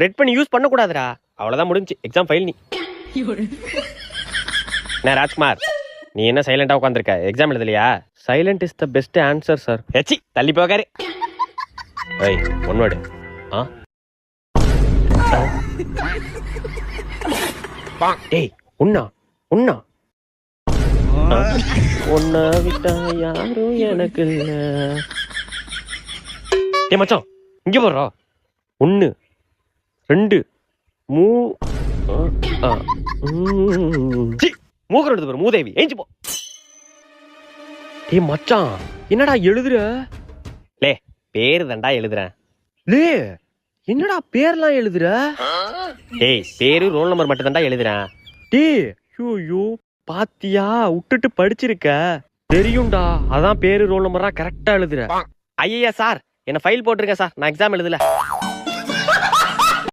Red பண்ணி use பண்ண கூடாதுடா. அவ்வளவுதான் முடிஞ்சு. எக்ஸாம் ஃபைல் நீ. என்ன ராஜ்குமார், நீ என்ன சைலண்டா உட்காந்துருக்க? எக்ஸாம் எழுதலையா? Silent is the best answer sir. ஏச்சி தள்ளி போகாரு. ஏய் ஒன் வேர்டு. ஏய் உண்ணா உண்ணா உன்னை விட்டா யாரும் எனக்கு இல்ல. ஏ மச்சான் இங்க போடுறா. 1 2 மூக்கர் எடுத்து போற மூதேவி. ஏஞ்சி போ. ஏ மச்சான் என்னடா எழுதுற? லே பேரு தான்டா எழுதுறேன். லே என்னடா பேர்லாம் எழுதுற? டேய் பேரு ரோல் நம்பர் மட்டும் தான்டா எழுதுறேன். டேய் ஐயோ பாத்தியா விட்டுட்டு படிச்சிருக்க தெரியும்டா. அதான் பேரு ரோல் நம்பரா கரெக்டா எழுதுற. ஐயா சார் என்ன ஃபைல் போட்டிருக்கேன் சார், நான் எக்ஸாம் எழுதல.